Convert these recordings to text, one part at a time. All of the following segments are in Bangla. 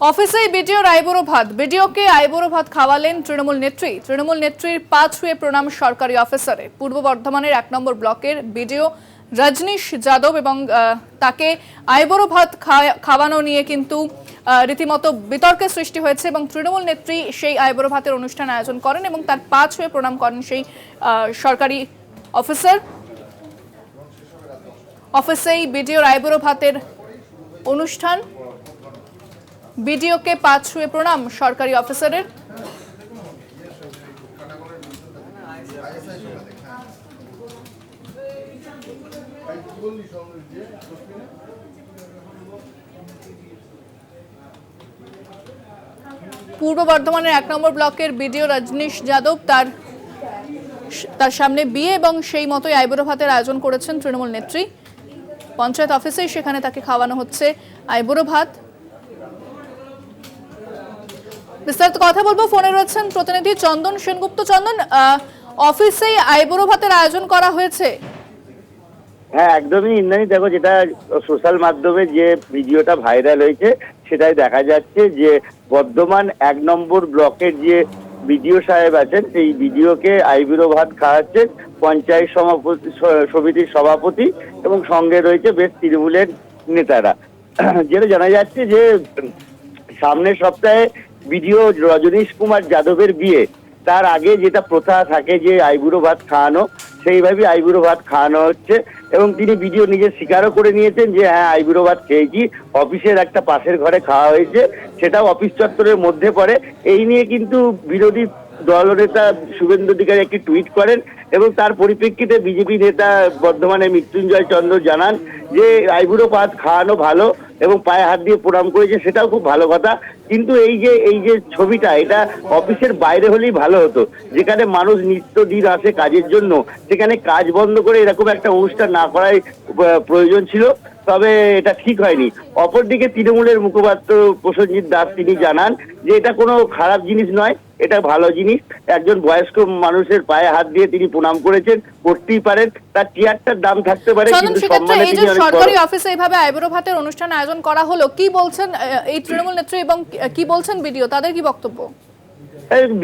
অফিসে বিডিওর আইবুড়ো ভাত, বিডিওকে আইবুড়ো ভাত খাওয়ালেন তৃণমূল নেত্রীর পা ছুঁয়ে প্রণাম সরকারি অফিসারে। পূর্ব বর্ধমানের 1 নম্বর ব্লকের বিডিও রজনীশ যাদব এবং তাকে আইবুড়ো ভাত খাওয়ানো নিয়ে কিন্তু রীতিমতো বিতর্কের সৃষ্টি হয়েছে এবং তৃণমূল নেত্রী সেই আইবুড়ো ভাতের অনুষ্ঠান আয়োজন করেন এবং তার পা ছুঁয়ে প্রণাম করেন সেই সরকারি অফিসার। অফিসেই বিডিওর আইবুড়ো ভাতের অনুষ্ঠান, বিডিওকে পা ছুঁয়ে প্রণাম সরকারি অফিসারের। পূর্ব বর্ধমানের 1 নম্বর ব্লকের বিডিও রজনীশ যাদব তার সামনে বিয়ে এবং সেই মতোই আইবুড়ো ভাতের আয়োজন করেছেন তৃণমূল নেত্রী। পঞ্চায়েত অফিসেই সেখানে তাকে খাওয়ানো হচ্ছে আইবুড়ো ভাত। বিস্তারিত কথা বলবো, ফোনে রয়েছেন প্রতিনিধি চন্দন সেনগুপ্ত। চন্দন, অফিসেই আইবুড়ো ভাতের আয়োজন করা হয়েছে? হ্যাঁ, একদমই ইন্দ্রাণী। দেখো, যেটা সোশ্যাল মাধ্যমে যে ভিডিওটা ভাইরাল হয়েছে সেটাই দেখা যাচ্ছে যে বর্ধমান 1 নম্বর ব্লকের যে বিডিও সাহেব আছেন সেই বিডিওকে আইবুড়ো ভাত খাওয়াচ্ছেন পঞ্চায়েত সমিতির সভাপতি এবং সঙ্গে রয়েছে বেশ তৃণমূলের নেতারা। যেটা জানা যাচ্ছে যে সামনের সপ্তাহে বিডিও রজনীশ কুমার যাদবের বিয়ে, তার আগে যেটা প্রথা থাকে যে আইবুড়ো ভাত খাওয়ানো, সেইভাবে আইবুড়ো ভাত খাওয়ানো হচ্ছে এবং তিনি ভিডিও নিজে স্বীকারও করে নিয়েছেন যে হ্যাঁ, আইবুড়ো ভাত খেয়েছি, অফিসের একটা পাশের ঘরে খাওয়া হয়েছে, সেটাও অফিস চত্বরের মধ্যে পড়ে। এই নিয়ে কিন্তু বিরোধী দলনেতা শুভেন্দু অধিকারী একটি টুইট করেন এবং তার পরিপ্রেক্ষিতে বিজেপি নেতা বর্ধমানে মৃত্যুঞ্জয় চন্দ্র জানান যে আইবুড়ো ভাত খাওয়ানো ভালো এবং পায়ে হাত দিয়ে প্রণাম করেছে, সেটাও খুব ভালো কথা। কিন্তু এই যে ছবিটা, এটা অফিসের বাইরে হলেই ভালো হতো, যেখানে মানুষ নিত্যদিন আসে কাজের জন্য, সেখানে কাজ বন্ধ করে এরকম একটা অনুষ্ঠান না করাই প্রয়োজন ছিল। তবে এটা ঠিক হয়নি। অপরদিকে তৃণমূলের মুখপাত্র প্রসেনজিৎ দাস তিনি জানান যে এটা কোনো খারাপ জিনিস নয়, এটা ভালো জিনিস। একজন বয়স্ক মানুষের পায়ে হাত দিয়ে তিনি প্রণাম করেছেন, করতেই পারেন, তার চেয়ারটার দাম থাকতে পারে, কিন্তু সম্মানে তিনি অনেক সরকারি অফিসে এইভাবে আইবুড়ো ভাতের অনুষ্ঠান আয়োজন করা হলো, কি বলছেন এই তৃণমূল নেত্রী এবং কি বলছেন বিডিও, তাদের কি বক্তব্য?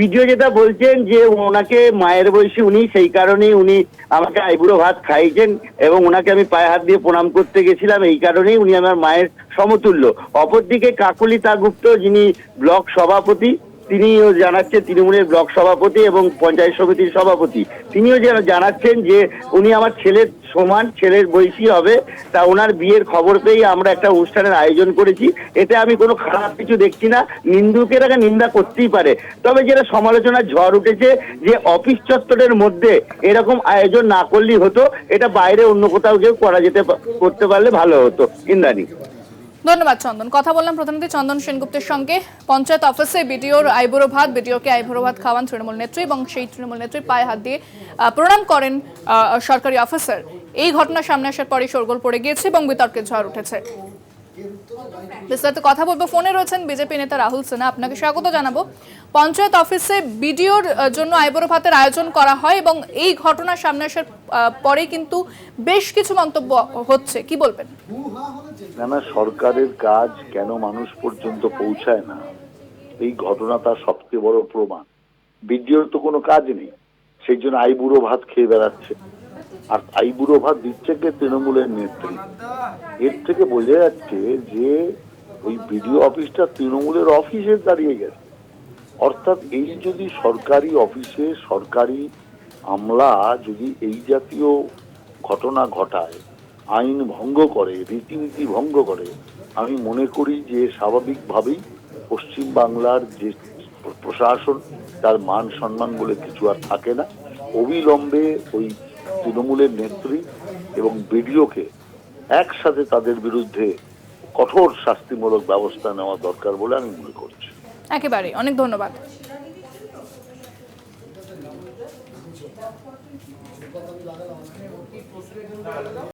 ভিডিও যেটা বলছেন যে ওনাকে মায়ের বয়সী উনি, সেই কারণেই উনি আমাকে আইবুড়ো ভাত খাইয়েছেন এবং ওনাকে আমি পায়ে হাত দিয়ে প্রণাম করতে গেছিলাম, এই কারণেই উনি আমার মায়ের সমতুল্য। অপরদিকে কাকলিতা গুপ্ত, যিনি ব্লক সভাপতি, তিনিও জানাচ্ছেন, তৃণমূলের ব্লক সভাপতি এবং পঞ্চায়েত সমিতির সভাপতি, তিনিও জানাচ্ছেন যে উনি আমার ছেলের সমান, ছেলের বয়সী হবে, তা ওনার বিয়ের খবর পেয়ে আমরা একটা অনুষ্ঠানের আয়োজন করেছি। এতে আমি কোনো খারাপ কিছু দেখছি না, নিন্দুকেরা নিন্দা করতেই পারে। তবে যেটা সমালোচনার ঝড় উঠেছে যে অফিস চত্বরের মধ্যে এরকম আয়োজন না করলেই হতো, এটা বাইরে অন্য কোথাও কেউ করতে পারলে ভালো হতো। ইন্দ্রাণী, ধন্যবাদ চন্দন। কথা বললাম প্রতিনিধি চন্দন সেনগুপ্তের সঙ্গে। পঞ্চায়েত অফিসে বিডিওর আইবুড়ো ভাত, বিডিওকে আইবুড়ো ভাত খাওয়ান তৃণমূল নেত্রী এবং সেই তৃণমূল নেত্রী পায়ে হাত দিয়ে প্রণাম করেন সরকারি অফিসার। এই ঘটনা সামনে আসার পরে শোরগোল পড়ে গিয়েছে এবং বিতর্কের ঝড় উঠেছে। বিস্তারিত কথা বলবো, ফোনে রয়েছেন বিজেপি নেতা রাহুল সিনহা। আপনাকে স্বাগত জানাবো। পঞ্চায়েত অফিসে বিডিওর জন্য আইবুড়ো ভাতের আয়োজন করা হয় এবং এই ঘটনা সামনে আসার পরে কিন্তু বেশ কিছু মন্তব্য হচ্ছে, কি বলবেন? না, সরকারের কাজ কেন মানুষ পর্যন্ত পৌঁছায় না, এই ঘটনা তার সবচেয়ে বড় প্রমাণ। বিডিওর তো কোনো কাজ নেই, সেই জন্য আইবুড়ো ভাত খেয়ে বেড়াচ্ছে। আর আইবুড়ো ভাত দিচ্ছে কে? তৃণমূলের নেত্রী। এর থেকে বোঝা যাচ্ছে যে ওই বিডিও অফিসটা তৃণমূলের অফিসে দাঁড়িয়ে গেছে। অর্থাৎ এই যদি সরকারি অফিসে সরকারি আমলা যদি এই জাতীয় ঘটনা ঘটায়, আইন ভঙ্গ করে, রীতিনীতি ভঙ্গ করে, আমি মনে করি যে স্বাভাবিকভাবেই পশ্চিম বাংলার যে প্রশাসন, তার মান সম্মান বলে কিছু আর থাকে না। অবিলম্বে ওই তৃণমূলের নেত্রী এবং বিডিওকে একসাথে তাদের বিরুদ্ধে কঠোর শাস্তিমূলক ব্যবস্থা নেওয়া দরকার বলে আমি মনে করছি। একেবারে, অনেক ধন্যবাদ।